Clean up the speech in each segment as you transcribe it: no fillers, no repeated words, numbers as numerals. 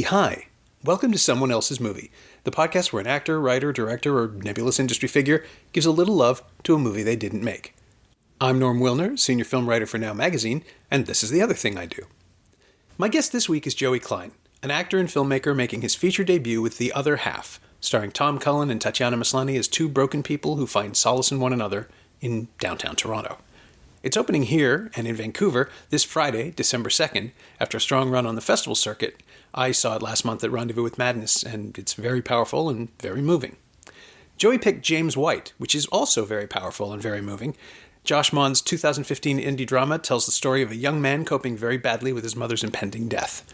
Hi. Welcome to Someone Else's Movie, the podcast where an actor, writer, director, or nebulous industry figure gives a little love to a movie they didn't make. I'm Norm Wilner, senior film writer for Now Magazine, and this is the other thing I do. My guest this week is Joey Klein, an actor and filmmaker making his feature debut with The Other Half, starring Tom Cullen and Tatiana Maslany as two broken people who find solace in one another in downtown Toronto. It's opening here and in Vancouver this Friday, December 2nd, after a strong run on the festival circuit. I saw it last month at Rendezvous with Madness, and it's very powerful and very moving. Joey picked James White, which is also very powerful and very moving. Josh Mond's 2015 indie drama tells the story of a young man coping very badly with his mother's impending death.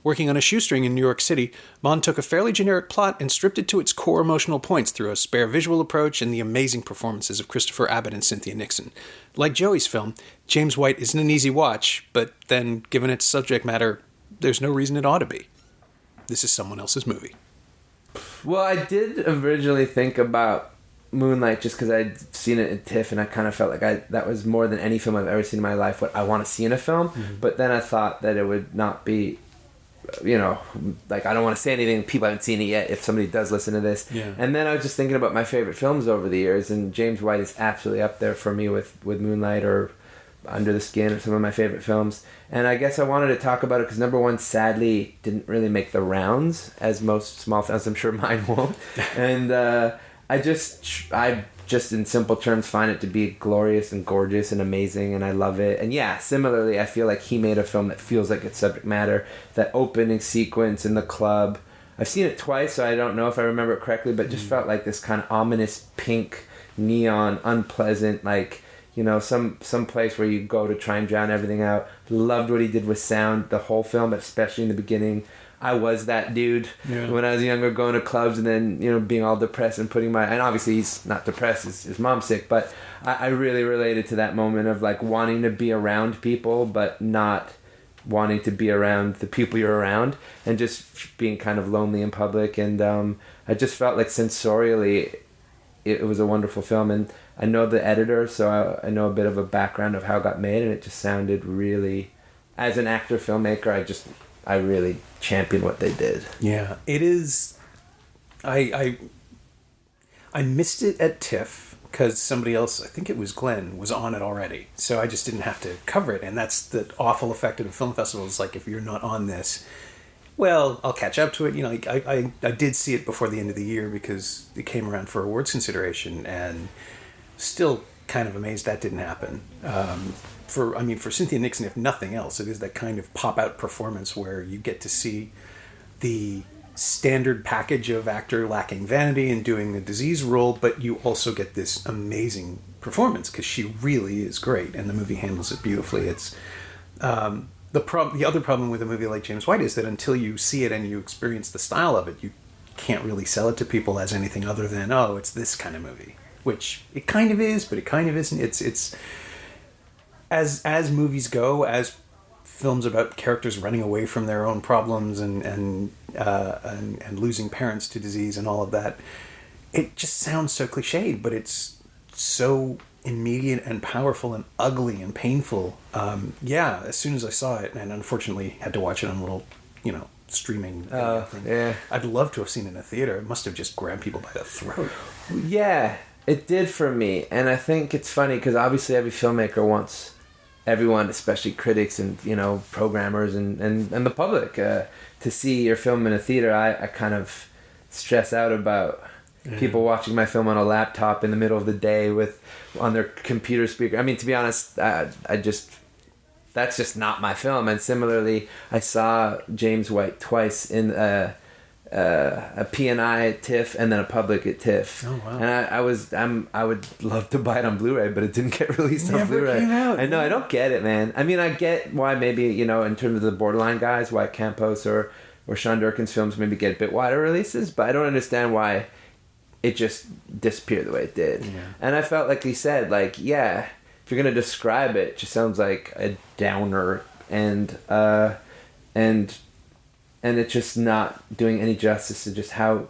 Working on a shoestring in New York City, Mond took a fairly generic plot and stripped it to its core emotional points through a spare visual approach and the amazing performances of Christopher Abbott and Cynthia Nixon. Like Joey's film, James White isn't an easy watch, but then, given its subject matter, there's no reason it ought to be. This is Someone Else's Movie. Well, I did originally think about Moonlight just because I'd seen it at TIFF, and I kind of felt like that was more than any film I've ever seen in my life what I want to see in a film. Mm-hmm. But then I thought that it would not be, like I don't want to say anything, people haven't seen it yet if somebody does listen to this. Yeah. And then I was just thinking about my favorite films over the years, and James White is absolutely up there for me with Moonlight or Under the Skin or some of my favorite films. And I guess I wanted to talk about it because number one, sadly, didn't really make the rounds as most small films. I'm sure mine won't. And I just in simple terms find it to be glorious and gorgeous and amazing, and I love it. And yeah, similarly, I feel like he made a film that feels like its subject matter. That opening sequence in the club, I've seen it twice, so I don't know if I remember it correctly, but it just felt like this kind of ominous pink neon, unpleasant, like, some place where you go to try and drown everything out. Loved what he did with sound, the whole film, but especially in the beginning. I was that dude when I was younger, going to clubs and then, being all depressed and and obviously he's not depressed, his mom's sick, but I really related to that moment of like wanting to be around people, but not wanting to be around the people you're around, and just being kind of lonely in public. And I just felt like sensorially it was a wonderful film, and I know the editor, so I know a bit of a background of how it got made, and it just sounded really, as an actor filmmaker, I really champion what they did. Yeah, it is. I missed it at TIFF because somebody else, I think it was Glenn, was on it already, so I just didn't have to cover it. And that's the awful effect of a film festival. Is like, if you're not on this, well, I'll catch up to it. I did see it before the end of the year because it came around for awards consideration, and still kind of amazed that didn't happen. For Cynthia Nixon, if nothing else, it is that kind of pop-out performance where you get to see the standard package of actor lacking vanity and doing the disease role, but you also get this amazing performance because she really is great, and the movie handles it beautifully. It's the other problem with a movie like James White is that until you see it and you experience the style of it, you can't really sell it to people as anything other than, oh, it's this kind of movie, which it kind of is, but it kind of isn't. It's as movies go, as films about characters running away from their own problems and losing parents to disease and all of that, it just sounds so cliched, but it's so immediate and powerful and ugly and painful. As soon as I saw it, and unfortunately had to watch it on a little, streaming thing. Yeah. I'd love to have seen it in a theater. It must have just grabbed people by the throat. Yeah, it did for me. And I think it's funny because obviously every filmmaker wants everyone, especially critics and programmers and the public, to see your film in a theater. I kind of stress out about people watching my film on a laptop in the middle of the day on their computer speaker. I mean, to be honest, that's just not my film. And similarly, I saw James White twice in a P&I at TIFF and then a public at TIFF. Oh wow! And I would love to buy it on Blu-ray, but it didn't get released on Blu-ray. Came out. I know, I don't get it, man. I mean, I get why maybe in terms of the borderline guys, why Campos or Sean Durkin's films maybe get a bit wider releases, but I don't understand why it just disappeared the way it did. Yeah. And I felt like he said, if you're gonna describe it, it just sounds like a downer and and it's just not doing any justice to just how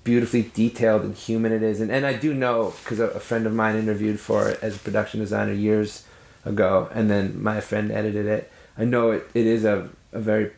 beautifully detailed and human it is. And I do know, because a friend of mine interviewed for it as a production designer years ago, and then my friend edited it. I know it is a very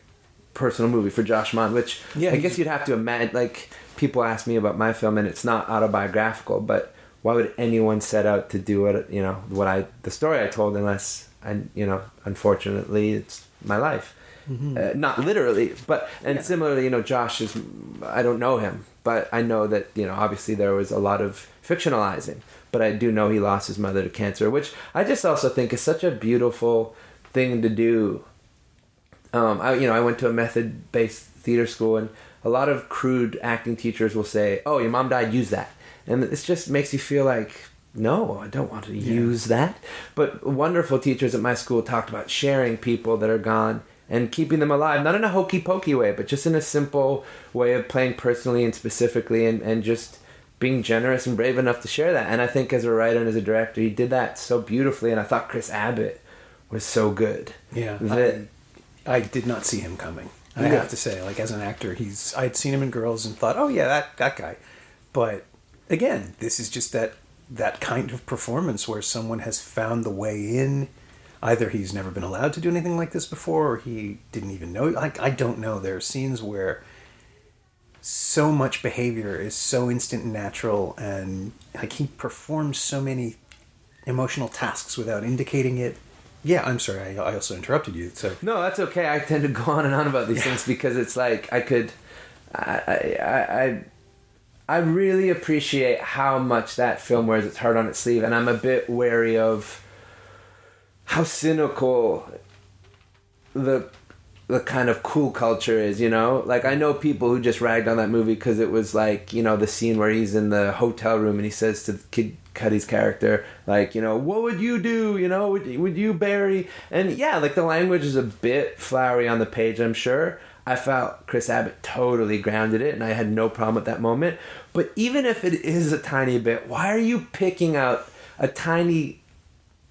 personal movie for Josh Mond, which I guess you'd have to imagine. Like, people ask me about my film, and it's not autobiographical, but why would anyone set out to do it? The story I told, unless unfortunately, it's my life. Mm-hmm. Not literally, but similarly, Josh is. I don't know him, but I know that obviously there was a lot of fictionalizing. But I do know he lost his mother to cancer, which I just also think is such a beautiful thing to do. I went to a method-based theater school, and a lot of crude acting teachers will say, "Oh, your mom died, use that," and this just makes you feel like, no, I don't want to use that. But wonderful teachers at my school talked about sharing people that are gone and keeping them alive, not in a hokey-pokey way, but just in a simple way of playing personally and specifically, and just being generous and brave enough to share that. And I think as a writer and as a director, he did that so beautifully, and I thought Chris Abbott was so good. Yeah, I did not see him coming. I have to say, like, as an actor, I'd seen him in Girls and thought, oh yeah, that guy. But again, this is just that kind of performance where someone has found the way in. Either he's never been allowed to do anything like this before, or he didn't even know. Like, I don't know. There are scenes where so much behavior is so instant and natural, and like he performs so many emotional tasks without indicating it. Yeah, I'm sorry. I also interrupted you. So no, that's okay. I tend to go on and on about these things because it's like I really appreciate how much that film wears its heart on its sleeve, and I'm a bit wary of how cynical the kind of cool culture is, Like, I know people who just ragged on that movie because it was like, the scene where he's in the hotel room and he says to Kid Cudi's character, like, what would you do? Would you bury? And yeah, like, the language is a bit flowery on the page, I'm sure. I felt Chris Abbott totally grounded it, and I had no problem at that moment. But even if it is a tiny bit, why are you picking out a tiny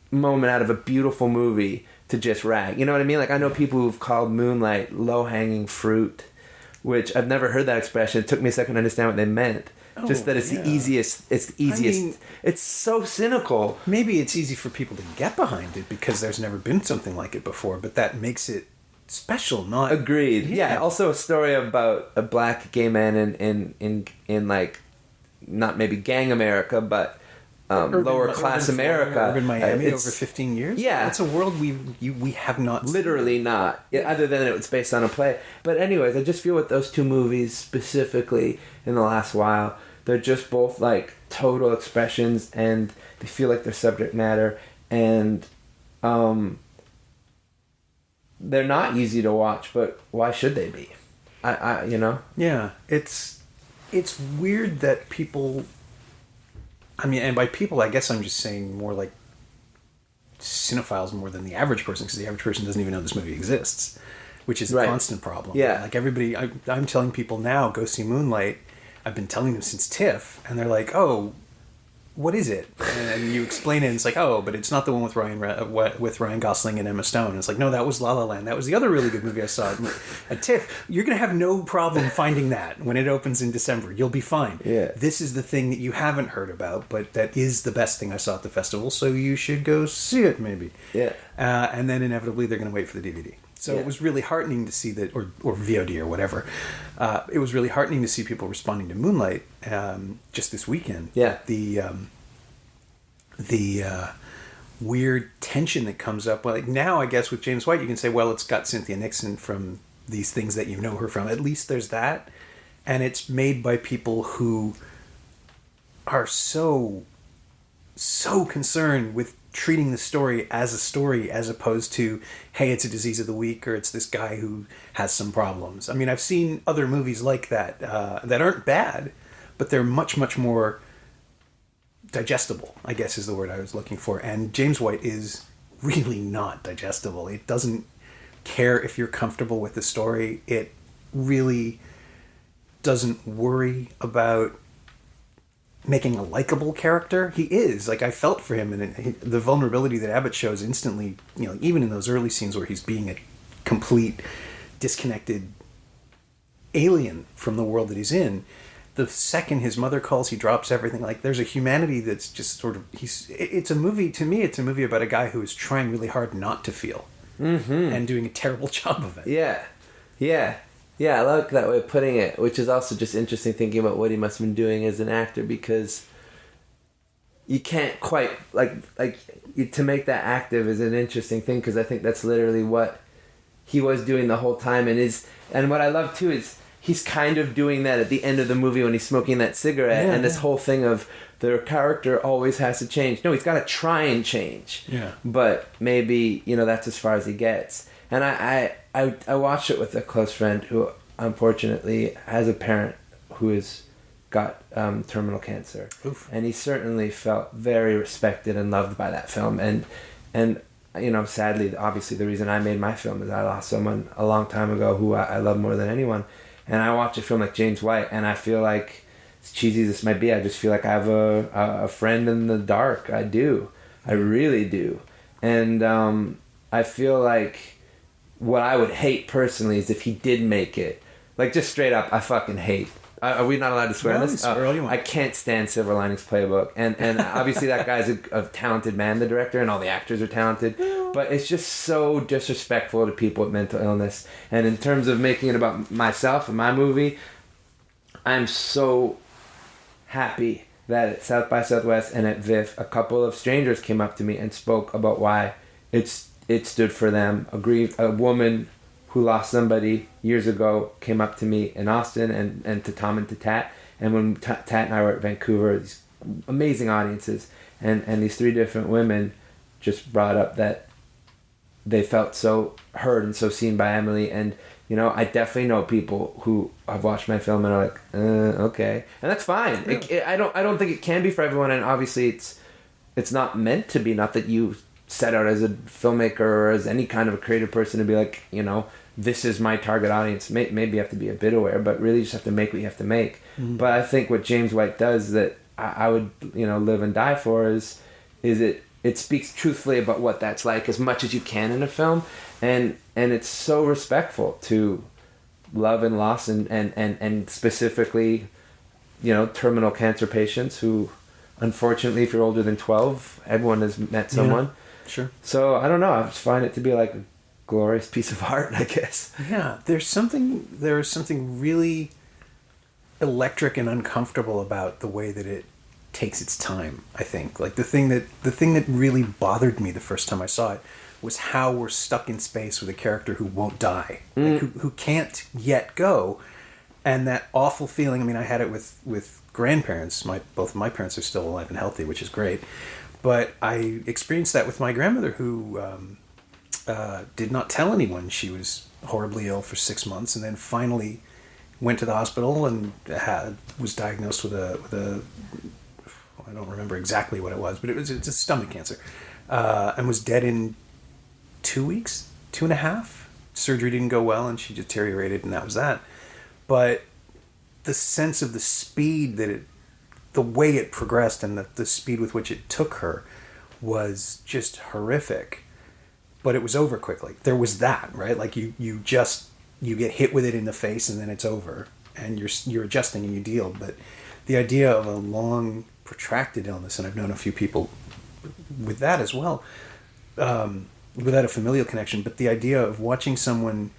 moment out of a beautiful movie to just rag? You know what I mean? Like, I know people who've called Moonlight low-hanging fruit, which I've never heard that expression. It took me a second to understand what they meant. Just that it's the easiest. It's the easiest. I mean, it's so cynical. Maybe it's easy for people to get behind it because there's never been something like it before, but that makes it special, not... Agreed. Yeah. Also a story about a black gay man in like, not maybe gang America, but lower class America. Urban Miami over 15 years? Yeah. It's a world we have not seen. Literally not. Other than it was based on a play. But anyways, I just feel with those two movies specifically in the last while, they're just both like total expressions, and they feel like their subject matter, and they're not easy to watch, but why should they be? Yeah. It's weird that people... I mean, and by people, I guess I'm just saying more like cinephiles more than the average person, because the average person doesn't even know this movie exists, which is a constant problem. Yeah. Like everybody, I'm telling people now, go see Moonlight. I've been telling them since TIFF, and they're like, oh, what is it? And you explain it, and it's like, oh, but it's not the one with Ryan Gosling and Emma Stone. And it's like, no, that was La La Land. That was the other really good movie I saw at TIFF. You're going to have no problem finding that when it opens in December. You'll be fine. Yeah. This is the thing that you haven't heard about, but that is the best thing I saw at the festival, so you should go see it, maybe. Yeah. And then inevitably they're going to wait for the DVD. So it was really heartening to see that, or VOD or whatever. It was really heartening to see people responding to Moonlight just this weekend. Yeah. The weird tension that comes up. Well, like now, I guess with James White, you can say, well, it's got Cynthia Nixon from these things that you know her from. At least there's that, and it's made by people who are so concerned with treating the story as opposed to, hey, it's a disease of the week, or it's this guy who has some problems. I mean, I've seen other movies like that that aren't bad, but they're much, much more digestible, I guess is the word I was looking for. And James White is really not digestible. It doesn't care if you're comfortable with the story. It really doesn't worry about making a likable character. He is. Like, I felt for him, and the vulnerability that Abbott shows instantly, even in those early scenes where he's being a complete, disconnected alien from the world that he's in. The second his mother calls, he drops everything. Like, there's a humanity that's just sort of... It's a movie, to me, it's a movie about a guy who is trying really hard not to feel. Mm-hmm. And doing a terrible job of it. Yeah. Yeah. Yeah, I like that way of putting it, which is also just interesting thinking about what he must have been doing as an actor, because you can't quite... to make that active is an interesting thing, because I think that's literally what he was doing the whole time. And what I love, too, is... he's kind of doing that at the end of the movie when he's smoking that cigarette, and this whole thing of their character always has to change. No, he's got to try and change. Yeah. But maybe, that's as far as he gets. And I watched it with a close friend who, unfortunately, has a parent who has got terminal cancer. Oof. And he certainly felt very respected and loved by that film. And sadly, obviously, the reason I made my film is I lost someone a long time ago who I love more than anyone. And I watch a film like James White, and I feel like, as cheesy as this might be, I just feel like I have a friend in the dark. I do. I really do. And I feel like what I would hate personally is if he did make it. Like, just straight up, I fucking hate. Are we not allowed to swear on this? I can't stand Silver Linings Playbook. And obviously that guy's a talented man, the director, and all the actors are talented. But it's just so disrespectful to people with mental illness. And in terms of making it about myself and my movie, I'm so happy that at South by Southwest and at VIFF, a couple of strangers came up to me and spoke about why it stood for them. A woman who lost somebody years ago came up to me in Austin and to Tom and to Tat. And when Tat and I were at Vancouver, these amazing audiences, and these three different women just brought up that they felt so heard and so seen by Emily. And, I definitely know people who have watched my film and are like, okay. And that's fine. Really? I don't think it can be for everyone. And obviously it's not meant to be. Not that you set out as a filmmaker or as any kind of a creative person to be like, this is my target audience. Maybe you have to be a bit aware, but really you just have to make what you have to make. Mm-hmm. But I think what James White does that I would, live and die for is it speaks truthfully about what that's like as much as you can in a film. And it's so respectful to love and loss and specifically, terminal cancer patients who, unfortunately, if you're older than 12, everyone has met someone. Yeah, sure. So, I don't know. I just find it to be like a glorious piece of art, I guess. Yeah, there's something really electric and uncomfortable about the way that it takes its time, I think. Like, the thing that really bothered me the first time I saw it was how we're stuck in space with a character who won't die, like, who can't yet go. And that awful feeling, I mean, I had it with grandparents. Both of my parents are still alive and healthy, which is great. But I experienced that with my grandmother, who did not tell anyone she was horribly ill for 6 months, and then finally went to the hospital and was diagnosed with a I don't remember exactly what it was, but it's a stomach cancer, and was dead in 2 weeks, 2.5. Surgery didn't go well, and she deteriorated, and that was that. But the sense of the speed the way it progressed, and the speed with which it took her was just horrific. But it was over quickly. There was that, right? Like you get hit with it in the face, and then it's over, and you're adjusting and you deal. But the idea of a long, protracted illness, and I've known a few people with that as well, without a familial connection, but the idea of watching someone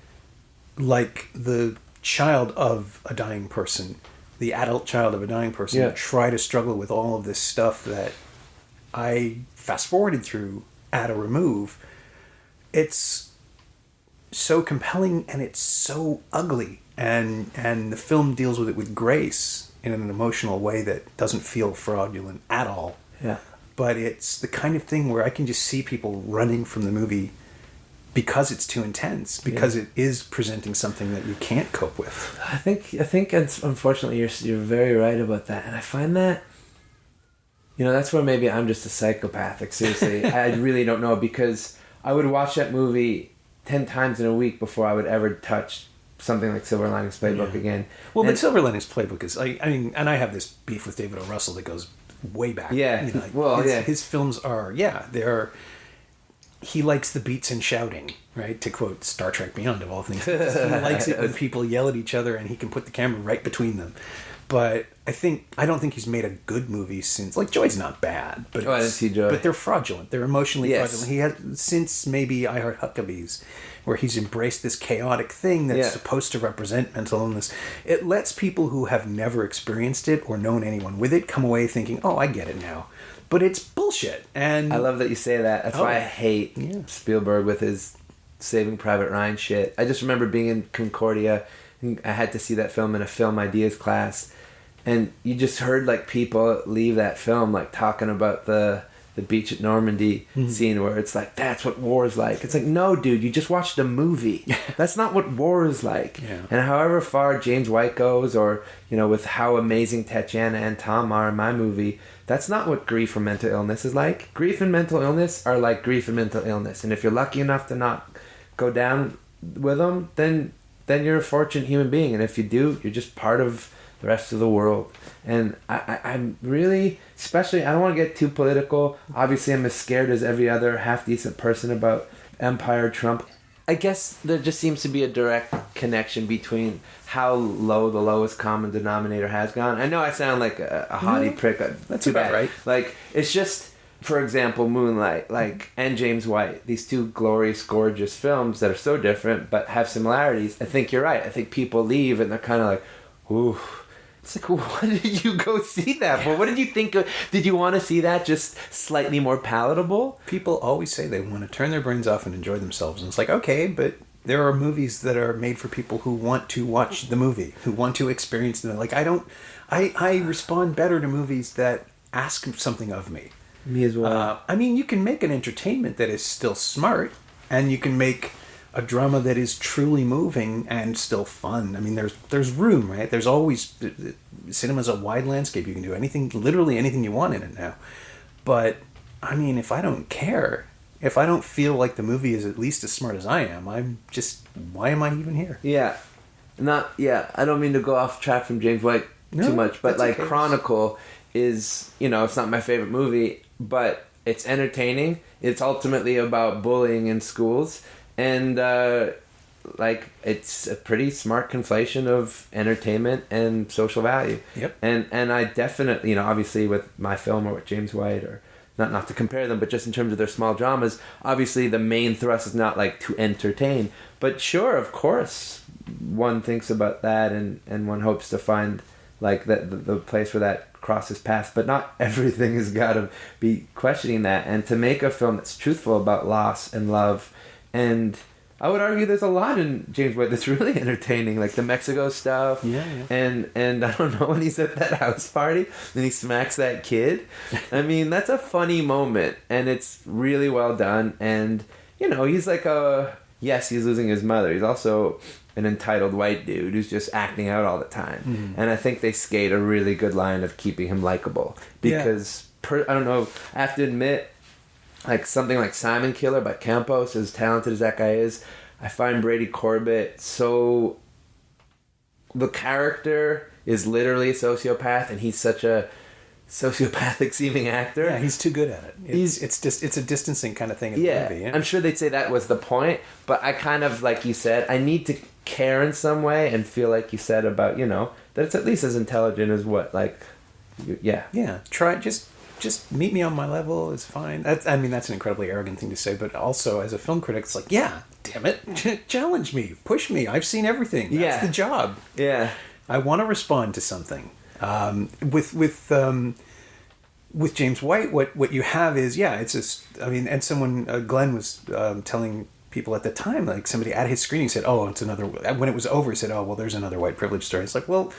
like the child of a dying person, the adult child of a dying person, try to struggle with all of this stuff that I fast-forwarded through at a remove. It's so compelling, and it's so ugly, and the film deals with it with grace in an emotional way that doesn't feel fraudulent at all. Yeah. But it's the kind of thing where I can just see people running from the movie because it's too intense, because it is presenting something that you can't cope with. I think unfortunately you're very right about that, and I find that that's where maybe I'm just a psychopath. Like, seriously, I really don't know, because I would watch that movie 10 times in a week before I would ever touch something like Silver Linings Playbook again. Well, but Silver Linings Playbook is, I mean, and I have this beef with David O. Russell that goes way back. Yeah. His films are, they're he likes the beats and shouting, right? To quote Star Trek Beyond, of all things. He likes it when people yell at each other and he can put the camera right between them. But I don't think he's made a good movie since, like, Joy's not bad, but I didn't see Joy. But they're fraudulent. They're emotionally fraudulent. He has, since maybe I Heart Huckabees, where he's embraced this chaotic thing that's supposed to represent mental illness. It lets people who have never experienced it or known anyone with it come away thinking, oh, I get it now. But it's bullshit. And I love that you say that. That's why I hate Spielberg with his Saving Private Ryan shit. I just remember being in Concordia, and I had to see that film in a film ideas class, and you just heard like people leave that film like talking about the beach at Normandy scene where it's like, that's what war is like. It's like, no, dude, you just watched a movie. That's not what war is like. Yeah. And however far James White goes, or, you know, with how amazing Tatiana and Tom are in my movie, that's not what grief or mental illness is like. Grief and mental illness are like grief and mental illness. And if you're lucky enough to not go down with them, then you're a fortunate human being. And if you do, you're just part of the rest of the world. And I'm really, especially, I don't want to get too political. Obviously, I'm as scared as every other half-decent person about Empire Trump. I guess there just seems to be a direct connection between how low the lowest common denominator has gone. I know I sound like a haughty prick. That's too bad, right? Like, it's just, for example, Moonlight, like, and James White, these two glorious, gorgeous films that are so different but have similarities. I think you're right. I think people leave and they're kind of like, ooh. It's like, what did you go see that for? What did you think of? Did you want to see that just slightly more palatable? People always say they want to turn their brains off and enjoy themselves. And it's like, okay, but there are movies that are made for people who want to watch the movie, who want to experience them. Like, I respond better to movies that ask something of me. Me as well. I mean, you can make an entertainment that is still smart, and you can make a drama that is truly moving and still fun. I mean, there's room, right? There's always, cinema's a wide landscape. You can do anything, literally anything you want in it now. But, I mean, if I don't care, if I don't feel like the movie is at least as smart as I am, I'm just, why am I even here? Yeah. I don't mean to go off track from James White too much, but like, okay. Chronicle is, you know, it's not my favorite movie, but it's entertaining. It's ultimately about bullying in schools. And, like, it's a pretty smart conflation of entertainment and social value. Yep. And I definitely, you know, obviously with my film or with James White, or not to compare them, but just in terms of their small dramas, obviously the main thrust is not, like, to entertain. But sure, of course, one thinks about that and one hopes to find, like, the place where that crosses paths. But not everything has got to be questioning that. And to make a film that's truthful about loss and love. And I would argue there's a lot in James White that's really entertaining, like the Mexico stuff. Yeah. And I don't know, when he's at that house party and he smacks that kid. I mean, that's a funny moment, and it's really well done. And, you know, he's like he's losing his mother. He's also an entitled white dude who's just acting out all the time. Mm-hmm. And I think they skate a really good line of keeping him likable. Because, I don't know, I have to admit, like something like Simon Killer by Campos, as talented as that guy is, I find Brady Corbett so... The character is literally a sociopath, and he's such a sociopathic seeming actor. Yeah, he's too good at it. It's a distancing kind of thing in the movie. Yeah, I'm sure they'd say that was the point, but I kind of, like you said, I need to care in some way and feel like you said about, you know, that it's at least as intelligent as what, like, Yeah, try just meet me on my level is fine. That's an incredibly arrogant thing to say, but also as a film critic, it's like, yeah, damn it, challenge me, push me. I've seen everything. That's the job. Yeah, I want to respond to something. With James White, what you have is it's just, I mean, and someone Glenn was telling people at the time, like somebody at his screening said, "Oh, it's another." When it was over, he said, "Oh, well, there's another white privilege story." It's like, well.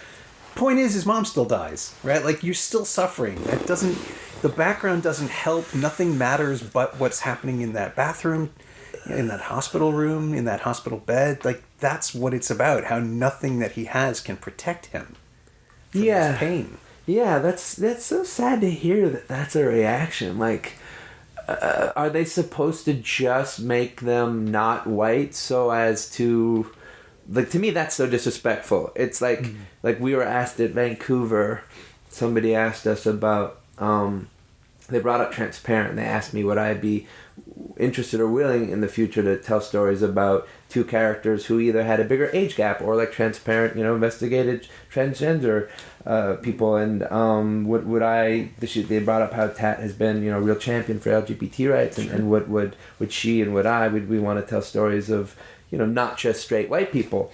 Point is, his mom still dies, right? Like, you're still suffering. The background doesn't help. Nothing matters but what's happening in that bathroom, in that hospital room, in that hospital bed. Like, that's what it's about. How nothing that he has can protect him from his pain. Yeah, that's so sad to hear that that's a reaction. Like, are they supposed to just make them not white so as to... Like, to me, that's so disrespectful. It's like, like we were asked at Vancouver, somebody asked us about they brought up Transparent, and they asked me would I be interested or willing in the future to tell stories about two characters who either had a bigger age gap or like Transparent, investigated transgender people, and would I? They brought up how Tat has been a real champion for LGBT rights, and would she and would I would we want to tell stories of not just straight white people.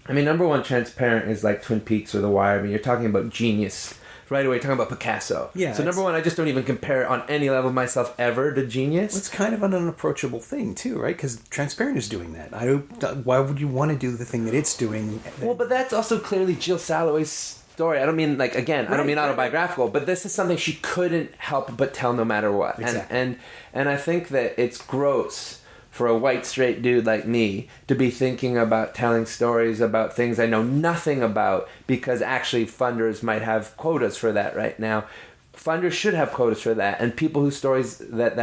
I mean, number one, Transparent is like Twin Peaks or The Wire. I mean, you're talking about genius. Right away, talking about Picasso. Yeah. So number one, I just don't even compare on any level myself ever to genius. Well, it's kind of an unapproachable thing too, right? Because Transparent is doing that. Why would you want to do the thing that it's doing? Well, but that's also clearly Jill Salloway's story. I don't mean I don't mean autobiographical, but this is something she couldn't help but tell no matter what. Exactly. And I think that it's gross for a white straight dude like me to be thinking about telling stories about things I know nothing about, because actually funders might have quotas for that right now. Funders should have quotas for that, and people whose stories that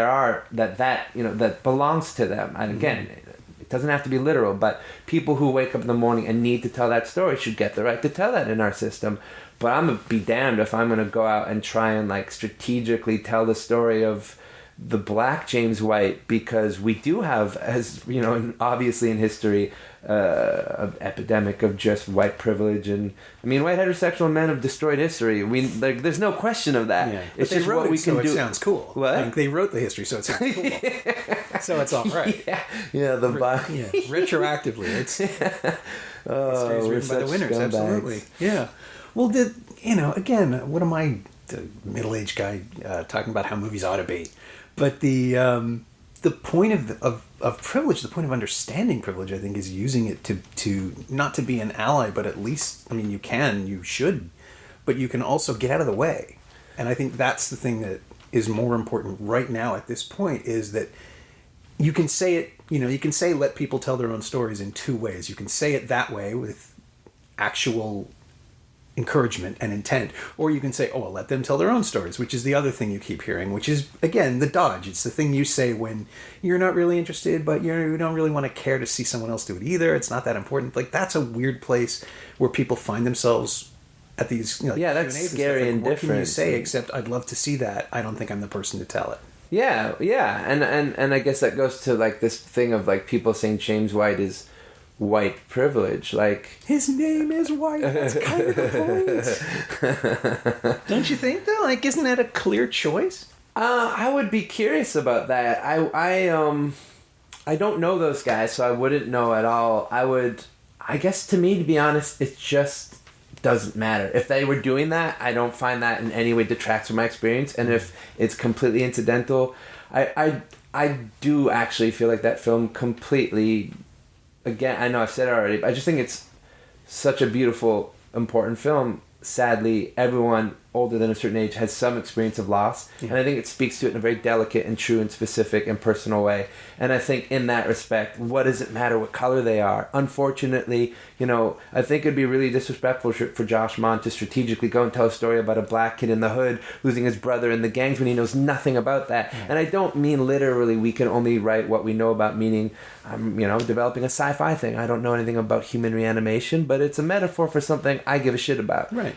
belongs to them. And again, it doesn't have to be literal, but people who wake up in the morning and need to tell that story should get the right to tell that in our system. But I'm gonna be damned if I'm gonna go out and try and strategically tell the story of the black James White, because we do have, as obviously in history, an epidemic of just white privilege, and I mean, white heterosexual men have destroyed history. There's no question of that. Yeah. It's just what we can do. It sounds cool. What? They wrote the history, so it sounds cool. So it's all right. Yeah. Retroactively, it's history is written by the winners. Scumbags. Absolutely. Yeah. Well, again, what am I, the middle-aged guy, talking about how movies ought to be? But the point of privilege, the point of understanding privilege, I think, is using it to not to be an ally, but at least, I mean, you should, but you can also get out of the way. And I think that's the thing that is more important right now at this point, is that you can say it, you can say let people tell their own stories in two ways. You can say it that way with actual encouragement and intent, or you can say, oh, well, let them tell their own stories, which is the other thing you keep hearing, which is, again, the dodge. It's the thing you say when you're not really interested, but you don't really want to care to see someone else do it either. It's not that important. That's a weird place where people find themselves at these, that's Q&As scary and what different. What can you say except I'd love to see that? I don't think I'm the person to tell it. Yeah, and I guess that goes to this thing of people saying James White is white privilege, his name is White. That's kind of the point. Don't you think though? Isn't that a clear choice? I would be curious about that. I don't know those guys, so I wouldn't know at all. I guess to me, to be honest, it just doesn't matter. If they were doing that, I don't find that in any way detracts from my experience, and if it's completely incidental, I do actually feel like that film completely. Again, I know I've said it already, but I just think it's such a beautiful, important film. Sadly, everyone older than a certain age has some experience of loss. Yeah. And I think it speaks to it in a very delicate and true and specific and personal way. And I think in that respect, what does it matter what color they are? Unfortunately, I think it'd be really disrespectful for Josh Mond to strategically go and tell a story about a black kid in the hood losing his brother in the gangs when he knows nothing about that. Yeah. And I don't mean literally we can only write what we know about, meaning I'm, developing a sci-fi thing. I don't know anything about human reanimation, but it's a metaphor for something I give a shit about. Right.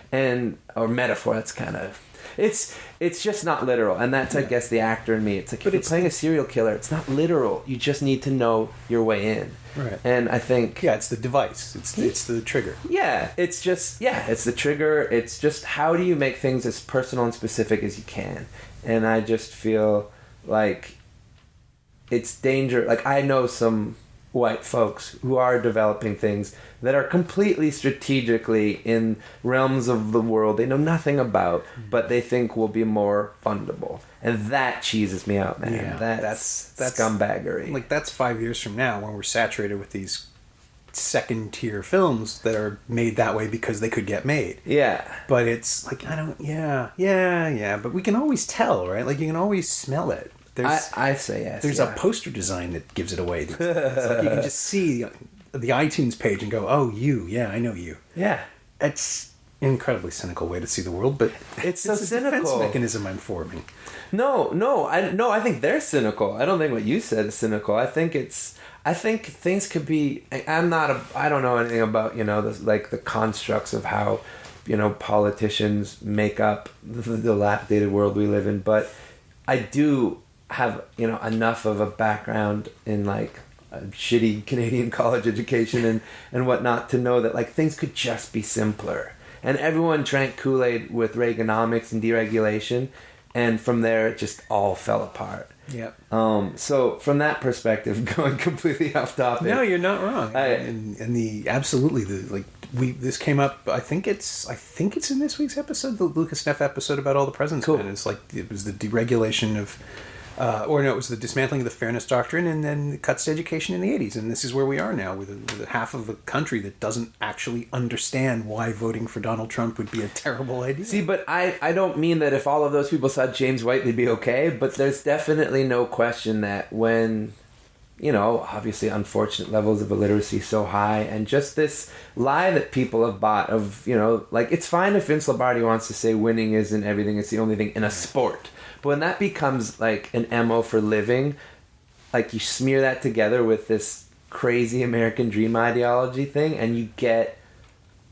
Or metaphor, that's kind of... It's just not literal, and that's, I guess, the actor in me. It's if you're playing a serial killer, it's not literal. You just need to know your way in. Right. And I think... Yeah, it's the device. It's the trigger. Yeah, it's the trigger. It's just how do you make things as personal and specific as you can. And I just feel like it's danger. I know some white folks who are developing things that are completely strategically in realms of the world they know nothing about, but they think will be more fundable. And that cheeses me out, man. Yeah, that's scumbaggery. That's 5 years from now when we're saturated with these second-tier films that are made that way because they could get made. Yeah. But it's but we can always tell, right? You can always smell it. I say yes. There's a poster design that gives it away. You can just see the iTunes page and go, "Oh, I know you." Yeah, it's an incredibly cynical way to see the world, but it's so cynical. A defense mechanism I'm forming. I think they're cynical. I don't think what you said is cynical. I think things could be. I don't know anything about the constructs of how politicians make up the dilapidated world we live in, but I do have, enough of a background in like a shitty Canadian college education and whatnot to know that like things could just be simpler. And everyone drank Kool-Aid with Reaganomics and deregulation, and from there it just all fell apart. Yep. So from that perspective, going completely off topic. No, you're not wrong. This came up. I think it's in this week's episode, the Lucas Neff episode about all the presidents. Cool. And it's like it was the deregulation of, it was the dismantling of the fairness doctrine, and then the cuts to education in the 80s. And this is where we are now with half of a country that doesn't actually understand why voting for Donald Trump would be a terrible idea. See, but I don't mean that if all of those people saw James White, they'd be okay. But there's definitely no question that when, obviously unfortunate levels of illiteracy so high, and just this lie that people have bought of, like it's fine if Vince Lombardi wants to say winning isn't everything, it's the only thing in a sport. But when that becomes like an MO for living, like you smear that together with this crazy American dream ideology thing, and you get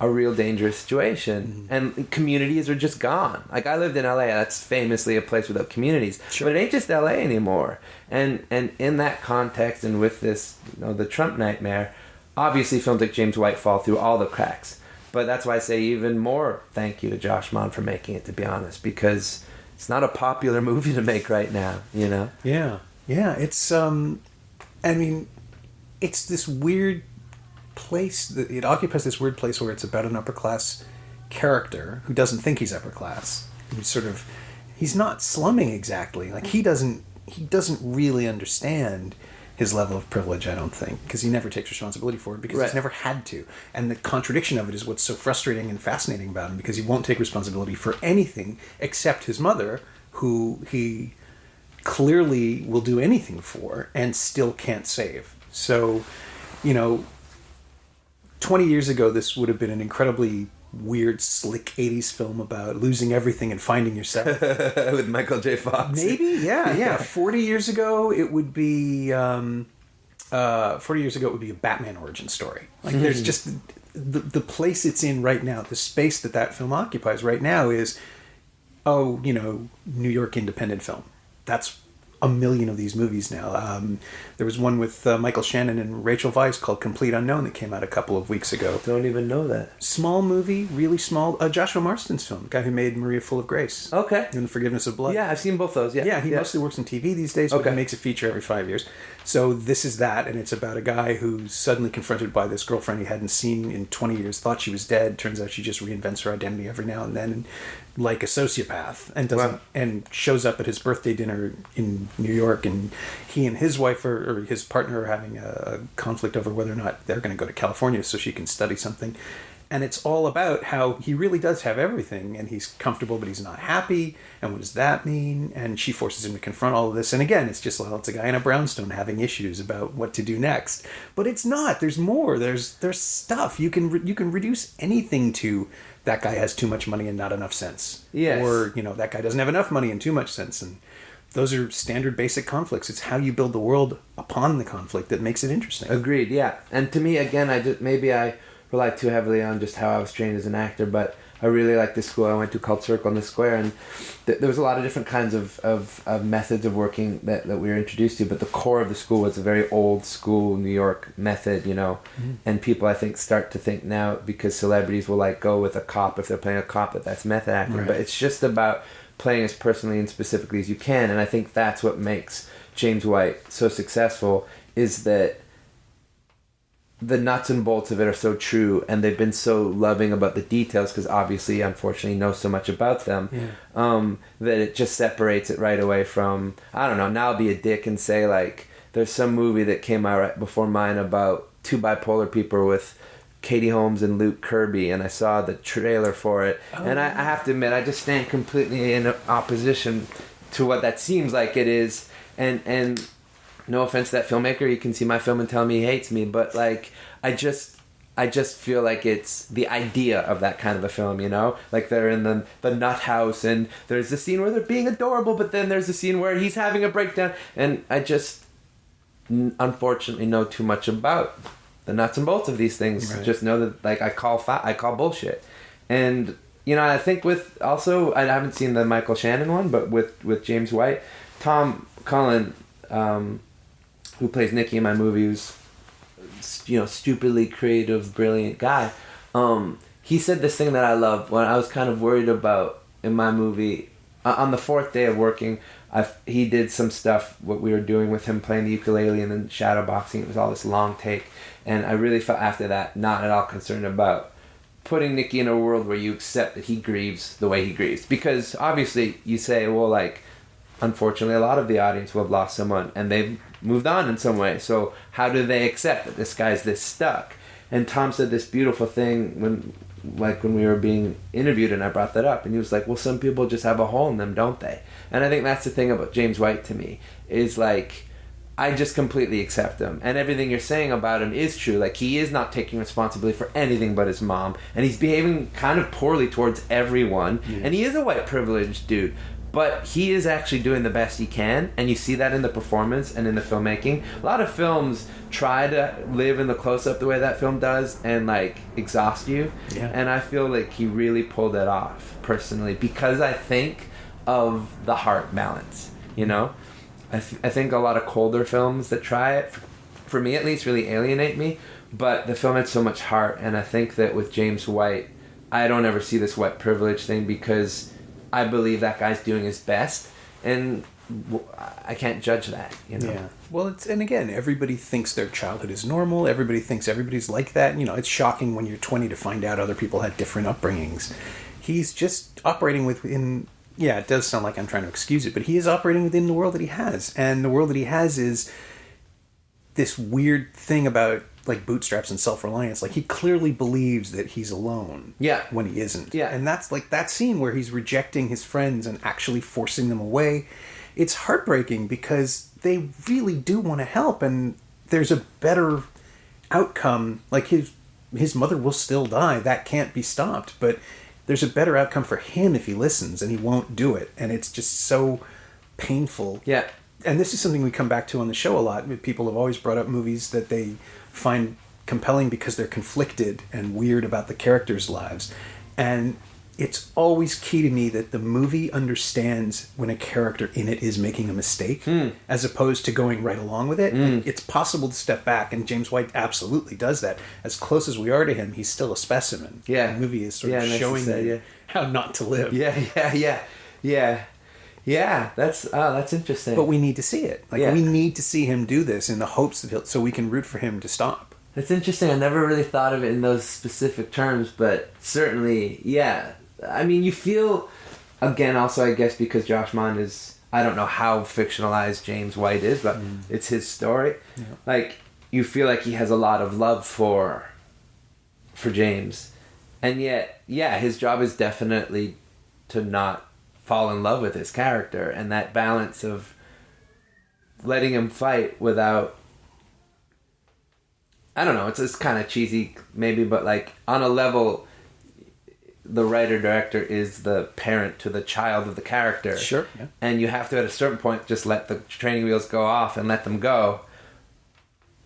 a real dangerous situation. Mm-hmm. And communities are just gone. Like I lived in LA, that's famously a place without communities. Sure. But it ain't just LA anymore. And in that context, and with this, the Trump nightmare, obviously films like James White fall through all the cracks. But that's why I say even more thank you to Josh Mond for making it, to be honest, because it's not a popular movie to make right now, Yeah. Yeah, it's it's this weird place that it occupies, this weird place where it's about an upper class character who doesn't think he's upper class. He's not slumming exactly. Like he doesn't really understand his level of privilege, I don't think, because he never takes responsibility for it, because he's never had to. And the contradiction of it is what's so frustrating and fascinating about him, because he won't take responsibility for anything except his mother, who he clearly will do anything for and still can't save. So, 20 years ago, this would have been an incredibly weird, slick 80s film about losing everything and finding yourself. With Michael J. Fox. Maybe, yeah. 40 years ago, it would be... 40 years ago, it would be a Batman origin story. Like, there's just... The place it's in right now, the space that film occupies right now is, New York independent film. That's a million of these movies now. There was one with Michael Shannon and Rachel Weisz called Complete Unknown that came out a couple of weeks ago. Don't even know that. Small movie, really small. Joshua Marston's film, the guy who made Maria Full of Grace. Okay. And The Forgiveness of Blood. Yeah, I've seen both those. Yeah, he mostly works in TV these days, but he makes a feature every 5 years. So this is that, and it's about a guy who's suddenly confronted by this girlfriend he hadn't seen in 20 years, thought she was dead. Turns out she just reinvents her identity every now and then, and like a sociopath, and and shows up at his birthday dinner in New York, and he and his wife or his partner are having a conflict over whether or not they're going to go to California so she can study something. And it's all about how he really does have everything, and he's comfortable, but he's not happy. And what does that mean? And she forces him to confront all of this. And again, it's just, it's a guy in a brownstone having issues about what to do next. But it's not. There's more. There's stuff. You can reduce anything to that guy has too much money and not enough sense. Yes. Or, that guy doesn't have enough money and too much sense. And those are standard basic conflicts. It's how you build the world upon the conflict that makes it interesting. Agreed, yeah. And to me, again, I rely too heavily on just how I was trained as an actor, but I really like this school I went to called Circle in the Square, and there was a lot of different kinds of methods of working that we were introduced to, but the core of the school was a very old school New York method, and people I think start to think now, because celebrities will go with a cop if they're playing a cop, that's method acting, but it's just about playing as personally and specifically as you can, and I think that's what makes James White so successful, is that the nuts and bolts of it are so true, and they've been so loving about the details, because obviously, unfortunately, know so much about them, that it just separates it right away from, I don't know, now I'll be a dick and say, there's some movie that came out right before mine about two bipolar people with Katie Holmes and Luke Kirby, and I saw the trailer for it, and I have to admit, I just stand completely in opposition to what that seems like it is, and no offense to that filmmaker, he can see my film and tell me he hates me, but I just feel like it's the idea of that kind of a film, they're in the nut house, and there's the scene where they're being adorable, but then there's the scene where he's having a breakdown, and I just unfortunately know too much about the nuts and bolts of these things. Right. Just know that I call bullshit, and I think with also, I haven't seen the Michael Shannon one, but with James White, Tom Cullen, who plays Nicky in my movies, stupidly creative, brilliant guy. He said this thing that I love when I was kind of worried about in my movie. On the fourth day of working, he did some stuff, what we were doing with him playing the ukulele and then shadow boxing. It was all this long take. And I really felt after that not at all concerned about putting Nicky in a world where you accept that he grieves the way he grieves. Because obviously you say, well, like, unfortunately a lot of the audience will have lost someone and they've moved on in some way. So how do they accept that this guy's this stuck? And Tom said this beautiful thing when we were being interviewed and I brought that up, and he was like, well, some people just have a hole in them, don't they? And I think that's the thing about James White to me, is like, I just completely accept him, and everything you're saying about him is true. Like, he is not taking responsibility for anything but his mom, and he's behaving kind of poorly towards everyone, and he is a white privileged dude, but he is actually doing the best he can, and you see that in the performance and in the filmmaking. A lot of films try to live in the close-up the way that film does and, like, exhaust you. Yeah. And I feel like he really pulled it off, personally, because I think of the heart balance, you know? I think a lot of colder films that try it, for me at least, really alienate me, but the film had so much heart, and I think that with James White, I don't ever see this white privilege thing because I believe that guy's doing his best, and I can't judge that, you know? Yeah. Well, and again, everybody thinks their childhood is normal. Everybody thinks everybody's like that. You know, it's shocking when you're 20 to find out other people had different upbringings. He's just operating within, yeah, it does sound like I'm trying to excuse it, but he is operating within the world that he has. And the world that he has is this weird thing about, like, bootstraps and self-reliance. Like, he clearly believes that he's alone when he isn't. Yeah. And that's like that scene where he's rejecting his friends and actually forcing them away. It's heartbreaking because they really do want to help, and there's a better outcome. Like, his mother will still die. That can't be stopped. But there's a better outcome for him if he listens, and he won't do it. And it's just so painful. Yeah. And this is something we come back to on the show a lot. People have always brought up movies that they find compelling because they're conflicted and weird about the characters' lives. And it's always key to me that the movie understands when a character in it is making a mistake, as opposed to going right along with it. It's possible to step back, and James White absolutely does that. As close as we are to him, he's still a specimen. Yeah. The movie is sort of showing you how not to live. Yeah, that's interesting. But we need to see it. Like, we need to see him do this in the hopes that so we can root for him to stop. That's interesting. I never really thought of it in those specific terms, but certainly, yeah. I mean, you feel, again, also, I guess, because Josh Mond is, I don't know how fictionalized James White is, but it's his story. Yeah. Like, you feel like he has a lot of love for James. And yet, yeah, his job is definitely to not fall in love with his character, and that balance of letting him fight without, I don't know, it's kind of cheesy maybe, but like on a level, the writer-director is the parent to the child of the character. Sure. Yeah. And you have to, at a certain point, just let the training wheels go off and let them go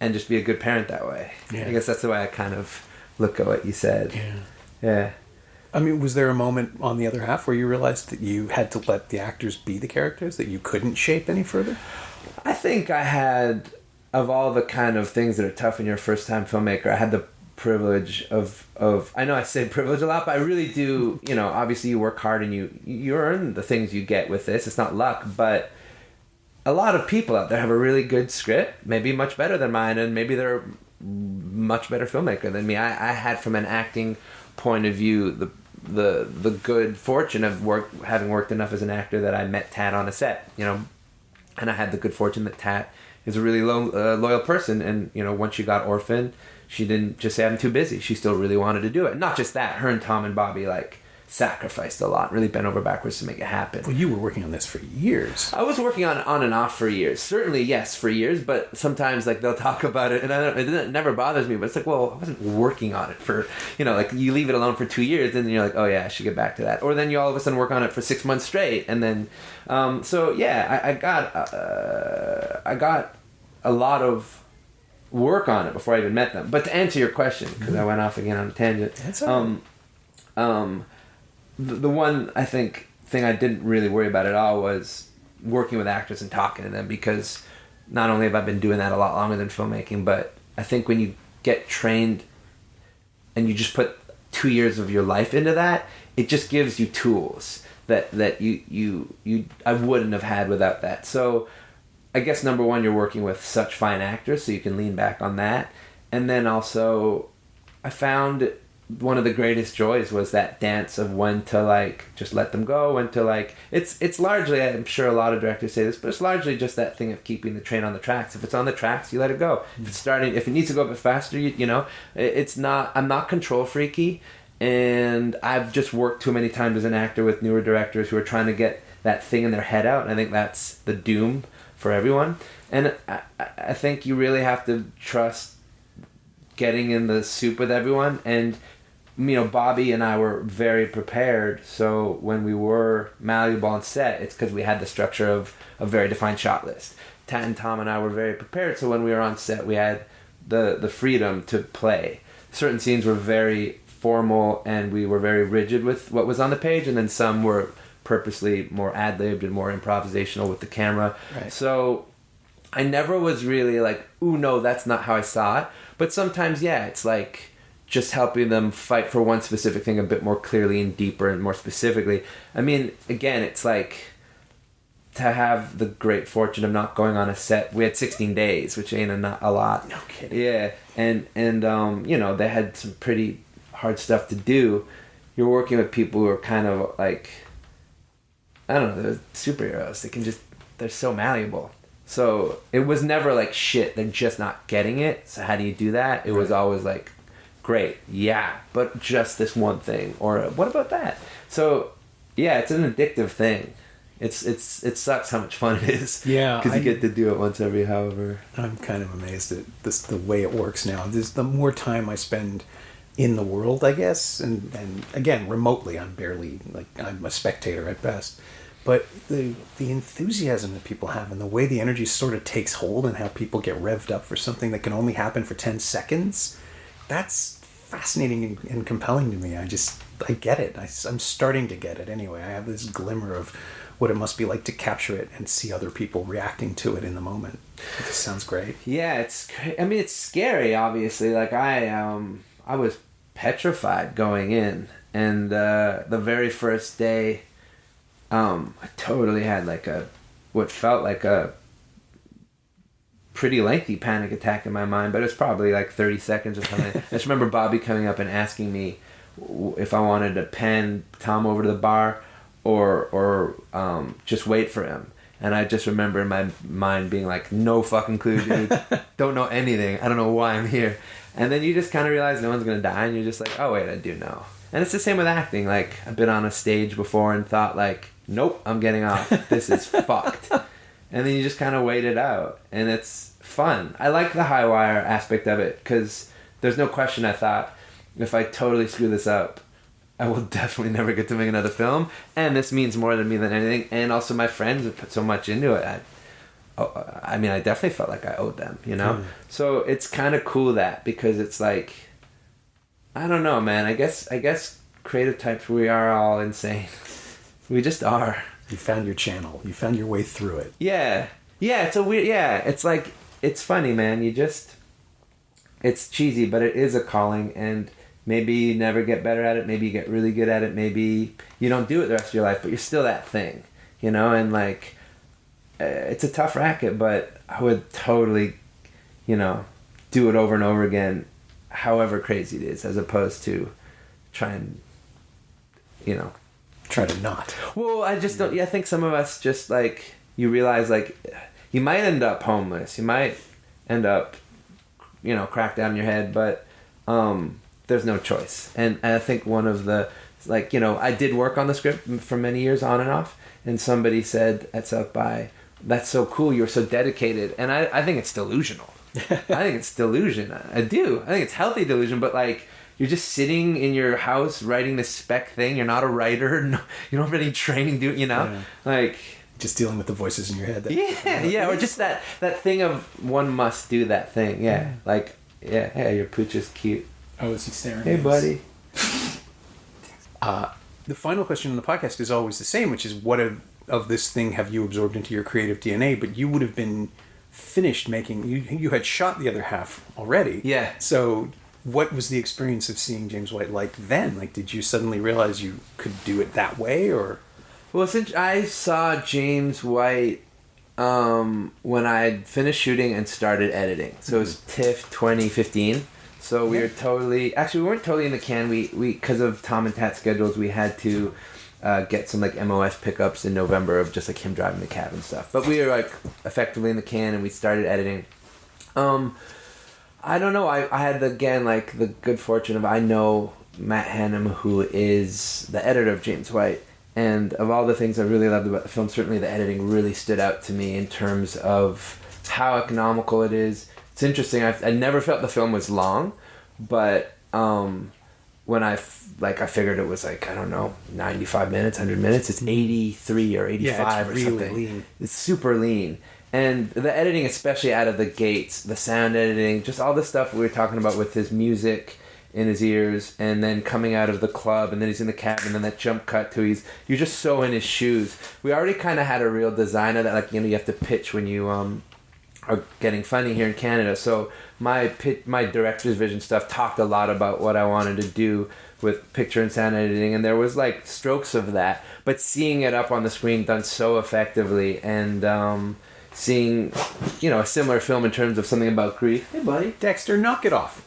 and just be a good parent that way. Yeah. I guess that's the way I kind of look at what you said. Yeah. I mean, was there a moment on the other half where you realized that you had to let the actors be the characters, that you couldn't shape any further? I think I had, of all the kind of things that are tough in your first-time filmmaker, I had the privilege of I know I say privilege a lot, but I really do, you know, obviously you work hard and you earn the things you get with this. It's not luck, but a lot of people out there have a really good script, maybe much better than mine, and maybe they're much better filmmaker than me. I had, from an acting point of view, the good fortune of having worked enough as an actor that I met Tat on a set, you know, and I had the good fortune that Tat is a really loyal person, and, you know, once she got orphaned, she didn't just say, I'm too busy. She still really wanted to do it. Not just that, her and Tom and Bobby, like, sacrificed a lot, really bent over backwards to make it happen. Well, you were working on this for years. I was working on and off for years. Certainly, yes, for years, but sometimes, like, they'll talk about it, and it never bothers me, but it's like, well, I wasn't working on it for, you know, like, you leave it alone for 2 years, and then you're like, oh yeah, I should get back to that. Or then you all of a sudden work on it for 6 months straight, and then, so yeah, I got a lot of work on it before I even met them. But to answer your question, because I went off again on a tangent. That's all right. The one, I think, thing I didn't really worry about at all was working with actors and talking to them, because not only have I been doing that a lot longer than filmmaking, but I think when you get trained and you just put 2 years of your life into that, it just gives you tools that you I wouldn't have had without that. So I guess number one, you're working with such fine actors, so you can lean back on that. And then also, I found one of the greatest joys was that dance of when to like just let them go, when to like it's largely, I'm sure a lot of directors say this, but it's largely just that thing of keeping the train on the tracks. If it's on the tracks, you let it go. If it's starting, if it needs to go a bit faster, you know, it's not, I'm not control freaky, and I've just worked too many times as an actor with newer directors who are trying to get that thing in their head out, and I think that's the doom for everyone. And I think you really have to trust getting in the soup with everyone. And you know, Bobby and I were very prepared, so when we were malleable on set, it's because we had the structure of a very defined shot list. Tat and Tom and I were very prepared, so when we were on set, we had the freedom to play. Certain scenes were very formal, and we were very rigid with what was on the page, and then some were purposely more ad-libbed and more improvisational with the camera. Right. So I never was really like, ooh, no, that's not how I saw it. But sometimes, yeah, it's like just helping them fight for one specific thing a bit more clearly and deeper and more specifically. I mean, again, it's like to have the great fortune of not going on a set. We had 16 days, which ain't a lot. No kidding. Yeah, and you know, they had some pretty hard stuff to do. You're working with people who are kind of like, I don't know, they're superheroes. They're so malleable. So it was never like, shit, they're just not getting it. So how do you do that? It was always like, great, yeah, but just this one thing, or what about that? So yeah, it's an addictive thing. It sucks how much fun it is. Yeah, because you get to do it once every however. I'm kind of amazed at the way it works now. The more time I spend in the world, I guess, and again, remotely, I'm a spectator at best. But the enthusiasm that people have, and the way the energy sort of takes hold, and how people get revved up for something that can only happen for 10 seconds, that's fascinating and compelling to me. I get it. I'm starting to get it anyway. I have this glimmer of what it must be like to capture it and see other people reacting to it in the moment. It just sounds great. Yeah, it's scary, obviously. Like I was petrified going in, and the very first day, I totally had like what felt like a pretty lengthy panic attack in my mind, but it was probably like 30 seconds or something. I just remember Bobby coming up and asking me if I wanted to pen Tom over to the bar or just wait for him. And I just remember in my mind being like, no fucking clue, dude. Don't know anything. I don't know why I'm here. And then you just kind of realize no one's going to die, and you're just like, oh wait, I do know. And it's the same with acting. Like, I've been on a stage before and thought like, nope, I'm getting off. This is fucked. And then you just kind of wait it out, and it's fun. I like the high wire aspect of it, because there's no question I thought, if I totally screw this up, I will definitely never get to make another film, and this means more to me than anything. And also my friends have put so much into it. I mean, I definitely felt like I owed them, you know? Mm. So it's kind of cool because it's like, I don't know, man. I guess creative types, we are all insane. We just are. You found your channel. You found your way through it. Yeah. Yeah, it's a weird... Yeah, it's like... It's funny, man. It's cheesy, but it is a calling, and maybe you never get better at it. Maybe you get really good at it. Maybe you don't do it the rest of your life, but you're still that thing, you know? And, like, it's a tough racket, but I would totally, you know, do it over and over again, however crazy it is, as opposed to try and, you know... Try to not. Well, I just don't... Yeah, I think some of us just, like... You realize, like... You might end up homeless. You might end up, you know, cracked out in your head, but there's no choice. And I think one of the... Like, you know, I did work on the script for many years on and off, and somebody said at South by, that's so cool, you're so dedicated. And I think it's delusional. I think it's delusion. I do. I think it's healthy delusion, but, like... You're just sitting in your house writing this spec thing. You're not a writer. No, you don't have any training, you know? Yeah. Like... Just dealing with the voices in your head. Or just that thing of one must do that thing. Yeah. Like, yeah, hey, your pooch is cute. Oh, is he staring? Hey, buddy. The final question on the podcast is always the same, which is what have of this thing have you absorbed into your creative DNA, but you would have been finished making, you had shot the other half already. Yeah. So what was the experience of seeing James White like then? Like, did you suddenly realize you could do it that way, or? Well, since I saw James White when I finished shooting and started editing. So it was TIFF 2015. So we were totally... Actually, we weren't totally in the can. We because of Tom and Tat's schedules, we had to get some like MOS pickups in November of just like him driving the cab and stuff. But we were like effectively in the can, and we started editing. I don't know. I had, again, like the good fortune of, I know Matt Hannum, who is the editor of James White. And of all the things I really loved about the film, certainly the editing really stood out to me in terms of how economical it is. It's interesting. I never felt the film was long, but when I figured it was like, I don't know, 95 minutes, 100 minutes. It's 83 or 85 or really something. Lean. It's super lean. And the editing, especially out of the gates, the sound editing, just all the stuff we were talking about with his music in his ears, and then coming out of the club, and then he's in the cab, and then that jump cut to you're just so in his shoes. We already kind of had a real designer that, like, you know, you have to pitch when you are getting funny here in Canada. So my director's vision stuff talked a lot about what I wanted to do with picture and sound editing, and there was like strokes of that, but seeing it up on the screen done so effectively, and seeing, you know, a similar film in terms of something about grief. Hey buddy, Dexter, knock it off.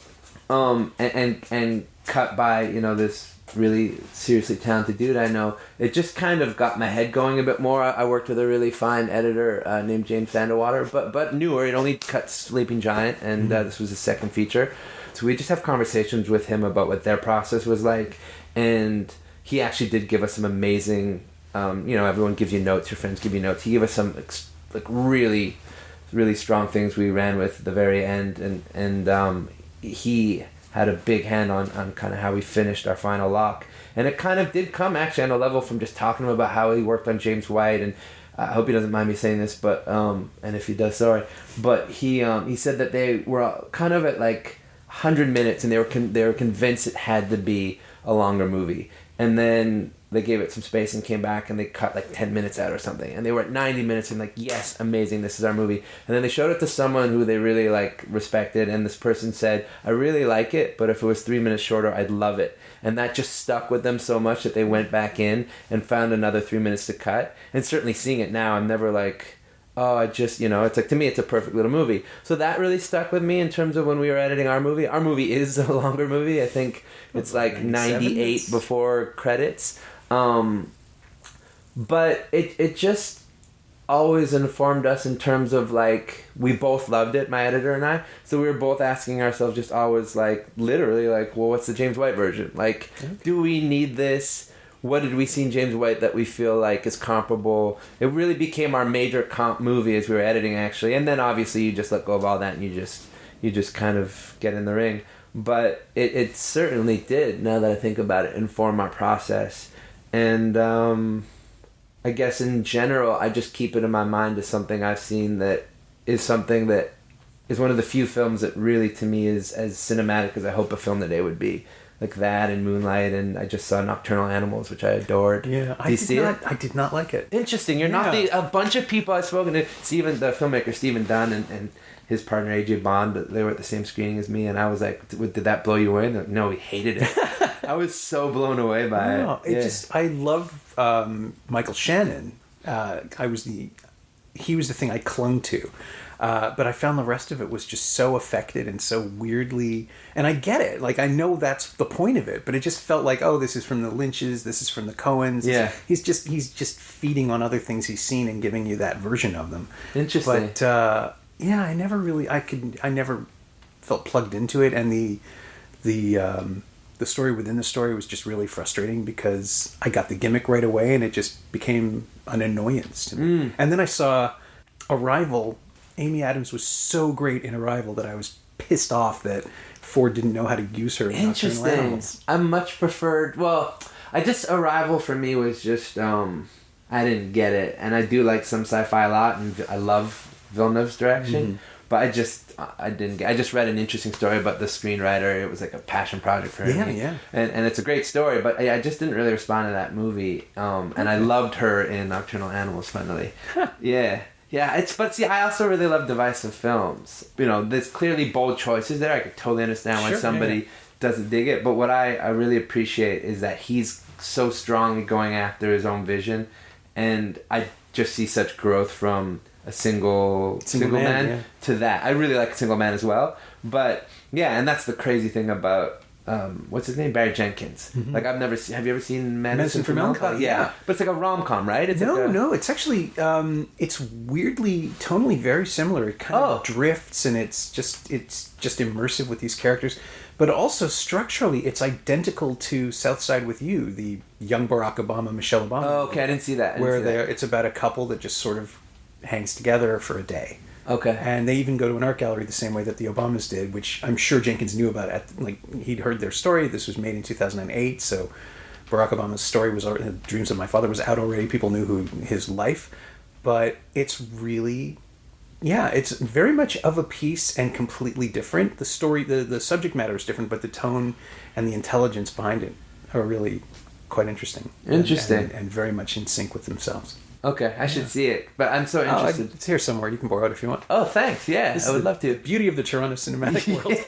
And cut by, you know, this really seriously talented dude I know. It just kind of got my head going a bit more. I worked with a really fine editor named James Vandewater, but newer. It only cut Sleeping Giant, and this was his second feature. So we just have conversations with him about what their process was like, and he actually did give us some amazing, you know, everyone gives you notes, your friends give you notes. He gave us some like really, really strong things we ran with at the very end, and he had a big hand on kind of how we finished our final lock. And it kind of did come actually on a level from just talking about how he worked on James White, and I hope he doesn't mind me saying this, but and if he does, sorry. But he said that they were kind of at like 100 minutes, and they were convinced it had to be a longer movie. And then they gave it some space and came back, and they cut like 10 minutes out or something, and they were at 90 minutes and like, yes, amazing, this is our movie. And then they showed it to someone who they really like respected, and this person said, I really like it, but if it was 3 minutes shorter, I'd love it. And that just stuck with them so much that they went back in and found another 3 minutes to cut. And certainly seeing it now, I'm never like, oh, I just, you know, it's like, to me, it's a perfect little movie. So that really stuck with me in terms of when we were editing our movie. Our movie is a longer movie. I think it's like 98 before credits. But it just always informed us in terms of, like, we both loved it, my editor and I. So we were both asking ourselves just always, like, literally, like, well, what's the James White version? Like, do we need this? What did we see in James White that we feel like is comparable? It really became our major comp movie as we were editing, actually. And then obviously you just let go of all that and you just kind of get in the ring. But it certainly did, now that I think about it, inform our process. And I guess in general, I just keep it in my mind as something I've seen that is something that is one of the few films that really, to me, is as cinematic as I hope a film today would be. Like that and Moonlight, and I just saw Nocturnal Animals, which I adored. Yeah, Did you see it? I did not like it. Interesting. You're not a bunch of people I've spoken to. Stephen, the filmmaker Stephen Dunn, and his partner AJ Bond, they were at the same screening as me, and I was like, "Did that blow you away?" And they're like, no, he hated it. I was so blown away by it. I love Michael Shannon. He was the thing I clung to. But I found the rest of it was just so affected and so weirdly, and I get it. Like, I know that's the point of it, but it just felt like, oh, this is from the Lynches, this is from the Coens. Yeah. He's just feeding on other things he's seen and giving you that version of them. Interesting. But, I never felt plugged into it, and the story within the story was just really frustrating because I got the gimmick right away and it just became an annoyance to me. And then I saw Arrival. Amy Adams was so great in Arrival that I was pissed off that Ford didn't know how to use her in Nocturnal Animals. I much preferred... Well, Arrival for me was just... I didn't get it. And I do like some sci-fi a lot, and I love Villeneuve's direction. But I didn't get. I just read an interesting story about the screenwriter. It was like a passion project for him. Yeah. And it's a great story, but I just didn't really respond to that movie. And I loved her in Nocturnal Animals. Funnily, yeah. But see, I also really love divisive films. You know, there's clearly bold choices there. I could totally understand why somebody doesn't dig it. But what I really appreciate is that he's so strongly going after his own vision, and I just see such growth from a single man to that. I really like Single Man as well. But yeah, and that's the crazy thing about what's his name? Barry Jenkins. Mm-hmm. Like, have you ever seen Medicine for Melancholy? Yeah. But it's like a rom-com, right? No, it's actually it's weirdly tonally very similar. It kind of drifts, and it's just immersive with these characters. But also structurally, it's identical to South Side with You, the young Barack Obama, Michelle Obama. Oh, okay, I didn't see that. It's about a couple that just sort of hangs together for a day. Okay. And they even go to an art gallery the same way that the Obamas did, which I'm sure Jenkins knew about. He'd heard their story. This was made in 2008, so Barack Obama's story was already, Dreams of My Father was out already. People knew his life. But it's really, it's very much of a piece and completely different. The story, the subject matter is different, but the tone and the intelligence behind it are really quite interesting. And very much in sync with themselves. Okay, I should see it, but I'm so interested. It's here somewhere. You can borrow it if you want. Oh, thanks. Yeah, I would love to. The beauty of the Toronto cinematic world.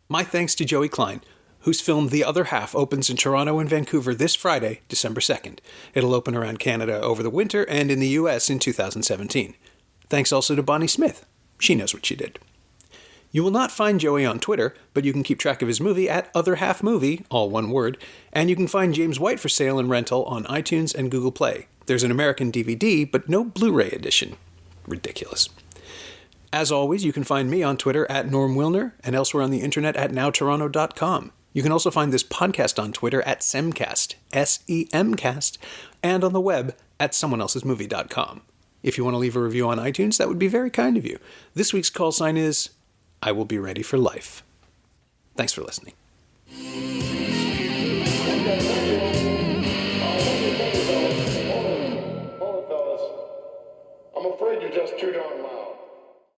My thanks to Joey Klein, whose film The Other Half opens in Toronto and Vancouver this Friday, December 2nd. It'll open around Canada over the winter and in the US in 2017. Thanks also to Bonnie Smith. She knows what she did. You will not find Joey on Twitter, but you can keep track of his movie at Other Half Movie, all one word, and you can find James White for sale and rental on iTunes and Google Play. There's an American DVD, but no Blu-ray edition. Ridiculous. As always, you can find me on Twitter at Norm Wilner and elsewhere on the internet at nowtoronto.com. You can also find this podcast on Twitter at Semcast, S-E-M-Cast, and on the web at someoneelsesmovie.com. If you want to leave a review on iTunes, that would be very kind of you. This week's call sign is, I will be ready for life. Thanks for listening. I'm afraid you're just too darn loud.